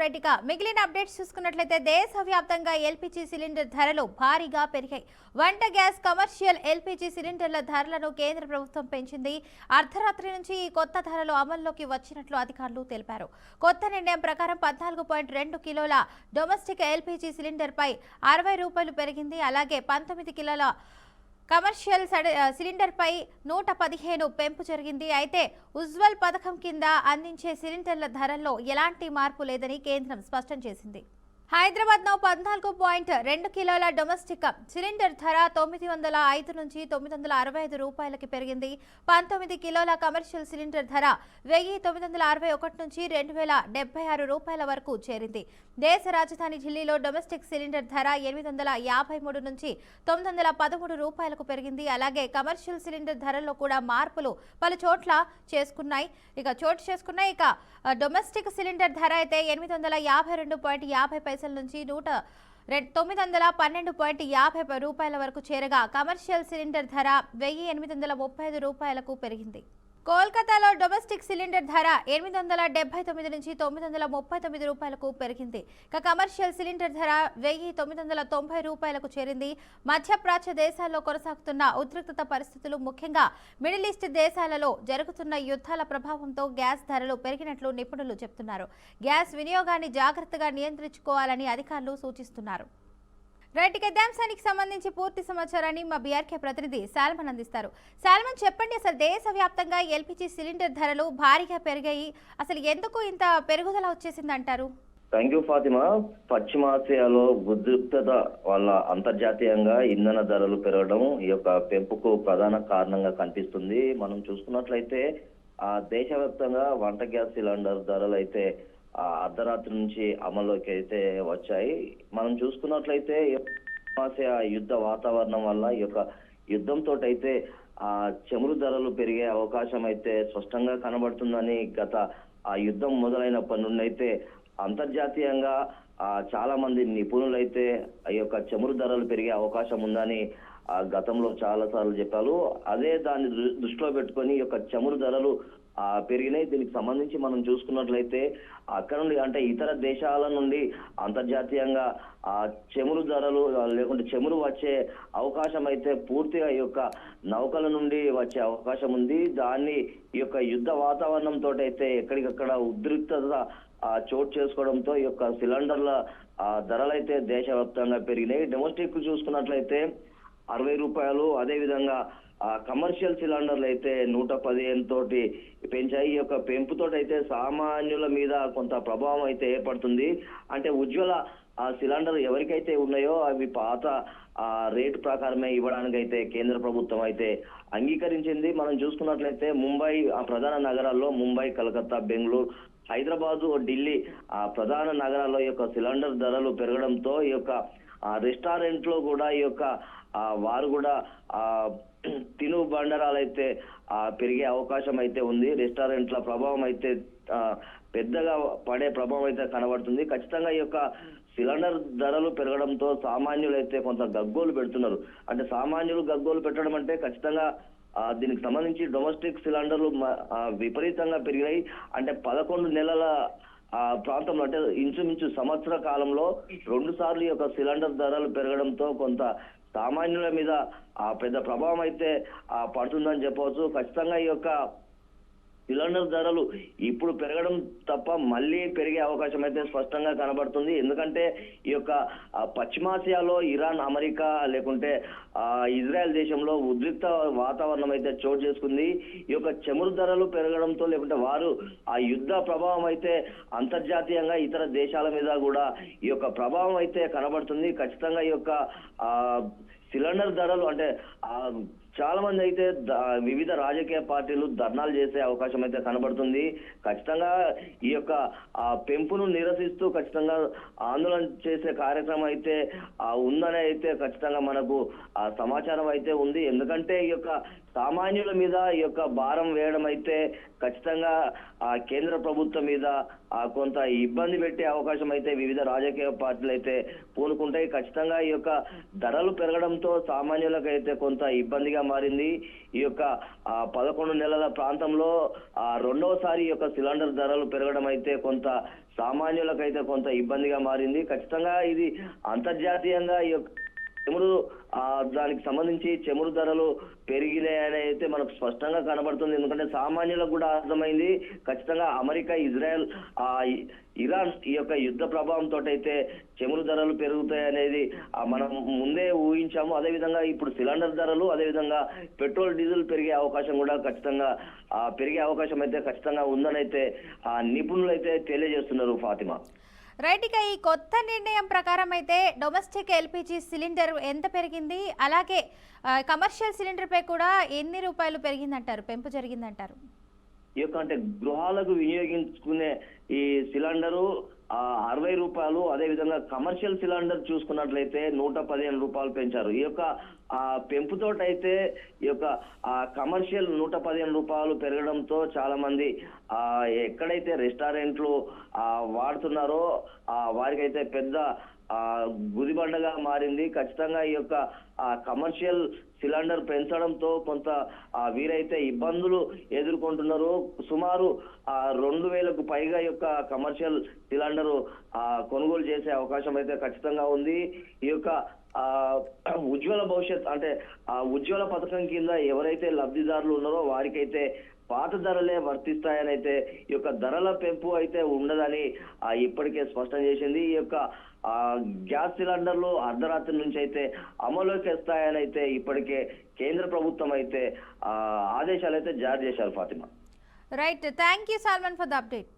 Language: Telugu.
రైట్ ఇక మిగిలిన అప్డేట్స్ చూసుకున్నట్లయితే దేశవ్యాప్తంగా ఎల్పీజీ సిలిండర్ ధరలు భారీగా పెరిగాయి. వంట గ్యాస్ కమర్షియల్ ఎల్పీజీ సిలిండర్ల ధరలను కేంద్ర ప్రభుత్వం పెంచింది. అర్ధరాత్రి నుంచి ఈ కొత్త ధరలు అమల్లోకి వచ్చినట్లు అధికారులు తెలిపారు. కొత్త నిర్ణయం ప్రకారం 14.2 కిలోల డొమెస్టిక్ ఎల్పీజీ సిలిండర్ పై 60 రూపాయలు పెరిగింది. అలాగే 19 కిలోల కమర్షియల్ సిలిండర్ పై 115 పెంపు జరిగింది. అయితే ఉజ్వల్ పథకం కింద అందించే సిలిండర్ల ధరల్లో ఎలాంటి మార్పు లేదని కేంద్రం స్పష్టం చేసింది. హైదరాబాద్లో 14.2 కిలోల డొమెస్టిక్ సిలిండర్ ధర 905 నుంచి 965 రూపాయలకి పెరిగింది. 19 కిలోల కమర్షియల్ సిలిండర్ ధర 1961 నుంచి 2076 రూపాయల వరకు చేరింది. దేశ రాజధాని ఢిల్లీలో డొమెస్టిక్ సిలిండర్ ధర 853 నుంచి 913 రూపాయలకు పెరిగింది. అలాగే కమర్షియల్ సిలిండర్ ధరల్లో కూడా మార్పులు పలు చోట్ల చేసుకున్నాయి. ఇక డొమెస్టిక్ సిలిండర్ ధర అయితే 852.50 పైసల నుంచి 912.50 రూపాయల వరకు చేరగా కమర్షియల్ సిలిండర్ ధర 1835 రూపాయలకు పెరిగింది. కోల్కతాలో డొమెస్టిక్ సిలిండర్ ధర 879 నుంచి 939 రూపాయలకు పెరిగింది. ఇక కమర్షియల్ సిలిండర్ ధర 1990 రూపాయలకు చేరింది. మధ్యప్రాచ్య దేశాల్లో కొనసాగుతున్న ఉద్రిక్తత పరిస్థితులు, ముఖ్యంగా మిడిల్ ఈస్ట్ దేశాలలో జరుగుతున్న యుద్ధాల ప్రభావంతో గ్యాస్ ధరలు పెరిగినట్లు నిపుణులు చెబుతున్నారు. గ్యాస్ వినియోగాన్ని జాగ్రత్తగా నియంత్రించుకోవాలని అధికారులు సూచిస్తున్నారు. రైట్ ఇక అంశానికి సంబంధించి పూర్తి సమాచారాన్ని మా బీఆర్కే ప్రతినిధి సాల్మన్ అందిస్తారు. సాల్మన్, చెప్పండి, అసలు దేశవ్యాప్తంగా ఎల్పీజీ సిలిండర్ ధరలు భారీగా పెరిగాయి. అసలు ఎందుకు ఇంత పెరుగుదల వచ్చేసింది అంటారు? Thank you Fatima. పశ్చిమాసియాలో ఉద్రిక్తత వల్ల అంతర్జాతీయంగా ఇంధన ధరలు పెరగడం ఈ యొక్క పెంపుకు ప్రధాన కారణంగా కనిపిస్తుంది. మనం చూసుకున్నట్లయితే దేశవ్యాప్తంగా వంట గ్యాస్ సిలిండర్ ధరలు అయితే అర్ధరాత్రి నుంచి అమల్లోకి అయితే వచ్చాయి. మనం చూసుకున్నట్లయితే యుద్ధ వాతావరణం వల్ల ఈ యొక్క యుద్ధంతో అయితే చమురు ధరలు పెరిగే అవకాశం అయితే స్పష్టంగా కనబడుతుందని గత యుద్ధం మొదలైనప్పటి నుండి అయితే అంతర్జాతీయంగా చాలా మంది నిపుణులైతే ఈ యొక్క చమురు ధరలు పెరిగే అవకాశం ఉందని గతంలో చాలా సార్లు చెప్పారు. అదే దాన్ని దృష్టిలో పెట్టుకొని ఈ యొక్క చమురు ధరలు పెరిగినాయి. దీనికి సంబంధించి మనం చూసుకున్నట్లయితే అక్కడ నుండి అంటే ఇతర దేశాల నుండి అంతర్జాతీయంగా చమురు ధరలు లేకుంటే చమురు వచ్చే అవకాశం అయితే పూర్తిగా ఈ యొక్క నౌకల నుండి వచ్చే అవకాశం ఉంది. దాన్ని ఈ యొక్క యుద్ధ వాతావరణంతో అయితే ఎక్కడికక్కడ ఉద్రిక్తత చోటు చేసుకోవడంతో ఈ యొక్క సిలిండర్ల ధరలైతే దేశవ్యాప్తంగా పెరిగినాయి. డొమెస్టిక్ చూసుకున్నట్లయితే 60 రూపాయలు, అదేవిధంగా కమర్షియల్ సిలిండర్లు అయితే 115 తోటి పెంచాయి. ఈ యొక్క పెంపుతోటి అయితే సామాన్యుల మీద కొంత ప్రభావం అయితే ఏర్పడుతుంది. అంటే ఉజ్వల సిలిండర్ ఎవరికైతే ఉన్నాయో అవి పాత రేటు ప్రకారమే ఇవ్వడానికి అయితే కేంద్ర ప్రభుత్వం అయితే అంగీకరించింది. మనం చూసుకున్నట్లయితే ముంబై ప్రధాన నగరాల్లో ముంబై, కలకత్తా, బెంగళూరు, హైదరాబాదు, ఢిల్లీ ప్రధాన నగరాల్లో ఈ యొక్క సిలిండర్ ధరలు పెరగడంతో ఈ యొక్క రెస్టారెంట్ లో కూడా ఈ యొక్క వారు కూడా తిను బండరాలు అయితే పెరిగే అవకాశం అయితే ఉంది. రెస్టారెంట్ల ప్రభావం అయితే పెద్దగా పడే ప్రభావం అయితే కనబడుతుంది. ఖచ్చితంగా ఈ యొక్క సిలిండర్ ధరలు పెరగడంతో సామాన్యులు అయితే కొంత గగ్గోలు పెడుతున్నారు. అంటే సామాన్యులు గగ్గోలు పెట్టడం అంటే ఖచ్చితంగా దీనికి సంబంధించి డొమెస్టిక్ సిలిండర్లు విపరీతంగా పెరిగినాయి. అంటే 11 నెలల ప్రాంతంలో అంటే ఇంచుమించు సంవత్సర కాలంలో 2 సార్లు ఈ యొక్క సిలిండర్ ధరలు పెరగడంతో కొంత సామాన్యుల మీద పెద్ద ప్రభావం అయితే పడుతుందని చెప్పవచ్చు. ఖచ్చితంగా ఈ యొక్క సిలిండర్ ధరలు ఇప్పుడు పెరగడం తప్ప మళ్ళీ పెరిగే అవకాశం అయితే స్పష్టంగా కనబడుతుంది. ఎందుకంటే ఈ యొక్క పశ్చిమాసియాలో ఇరాన్, అమెరికా లేకుంటే ఇజ్రాయెల్ దేశంలో ఉద్రిక్త వాతావరణం అయితే చోటు చేసుకుంది. ఈ యొక్క చమురు ధరలు పెరగడంతో లేకుంటే వారు యుద్ధ ప్రభావం అయితే అంతర్జాతీయంగా ఇతర దేశాల మీద కూడా ఈ యొక్క ప్రభావం అయితే కనబడుతుంది. ఖచ్చితంగా ఈ యొక్క సిలిండర్ ధరలు అంటే చాలా మంది అయితే వివిధ రాజకీయ పార్టీలు ధర్నాలు చేసే అవకాశం అయితే కనబడుతుంది. ఖచ్చితంగా ఈ యొక్క పెంపును నిరసిస్తూ ఖచ్చితంగా ఆందోళన చేసే కార్యక్రమం అయితే ఉందని అయితే ఖచ్చితంగా మనకు సమాచారం అయితే ఉంది. ఎందుకంటే ఈ యొక్క సామాన్యుల మీద ఈ యొక్క భారం వేయడం అయితే ఖచ్చితంగా ఆ కేంద్ర ప్రభుత్వం మీద కొంత ఇబ్బంది పెట్టే అవకాశం అయితే వివిధ రాజకీయ పార్టీలు అయితే పూనుకుంటాయి. ఖచ్చితంగా ఈ యొక్క ధరలు పెరగడంతో సామాన్యులకు అయితే కొంత ఇబ్బందిగా మారింది. ఈ యొక్క 11 నెలల ప్రాంతంలో రెండవసారి ఈ యొక్క సిలిండర్ ధరలు పెరగడం అయితే కొంత సామాన్యులకైతే కొంత ఇబ్బందిగా మారింది. ఖచ్చితంగా ఇది అంతర్జాతీయంగా ఈ యొక్క చమురు దానికి సంబంధించి చమురు ధరలు పెరిగినాయని అయితే మనకు స్పష్టంగా కనబడుతుంది. ఎందుకంటే సామాన్యులకు కూడా అర్థమైంది ఖచ్చితంగా అమెరికా, ఇజ్రాయెల్, ఇరాన్ ఈ యొక్క యుద్ధ ప్రభావంతో అయితే చమురు ధరలు పెరుగుతాయి అనేది మనం ముందే ఊహించాము. అదేవిధంగా ఇప్పుడు సిలిండర్ ధరలు, అదేవిధంగా పెట్రోల్, డీజిల్ పెరిగే అవకాశం కూడా ఖచ్చితంగా పెరిగే అవకాశం అయితే ఖచ్చితంగా ఉందని అయితే నిపుణులు అయితే తెలియజేస్తున్నారు ఫాతిమా. రైట్, ఇక ఈ కొత్త నిర్ణయం ప్రకారం అయితే డొమెస్టిక్ ఎల్పిజి సిలిండర్ ఎంత పెరిగింది, అలాగే కమర్షియల్ సిలిండర్పై కూడా ఎన్ని రూపాయలు పెరిగిందంటారు, పెంపు జరిగిందంటారు? ఈ యొక్క అంటే గృహాలకు వినియోగించుకునే ఈ సిలిండరు 60 రూపాయలు, అదేవిధంగా కమర్షియల్ సిలిండర్ చూసుకున్నట్లయితే 115 రూపాయలు పెంచారు. ఈ యొక్క పెంపుతోటైతే ఈ యొక్క కమర్షియల్ 115 రూపాయలు పెరగడంతో చాలా మంది ఎక్కడైతే రెస్టారెంట్లు వాడుతున్నారో వారికైతే పెద్ద గుదిబండగా మారింది. ఖచ్చితంగా ఈ యొక్క కమర్షియల్ సిలిండర్ పెంచడంతో కొంత వీరైతే ఇబ్బందులు ఎదుర్కొంటున్నారు. సుమారు 2000కు పైగా యొక్క కమర్షియల్ సిలిండర్ కొనుగోలు చేసే అవకాశం అయితే ఖచ్చితంగా ఉంది. ఈ యొక్క ఉజ్వల భవిష్యత్ అంటే ఉజ్వల పథకం కింద ఎవరైతే లబ్ధిదారులు ఉన్నారో వారికైతే పాత ధరలే వర్తిస్తాయని అయితే ఈ యొక్క ధరల పెంపు అయితే ఉండదని ఇప్పటికే స్పష్టం చేసింది. ఈ యొక్క గ్యాస్ సిలిండర్లు అర్ధరాత్రి నుంచి అయితే అమలులోకి వస్తాయని అయితే ఇప్పటికే కేంద్ర ప్రభుత్వం అయితే ఆదేశాలు అయితే జారీ చేశారు Fatima. Right, thank you Salman for the update.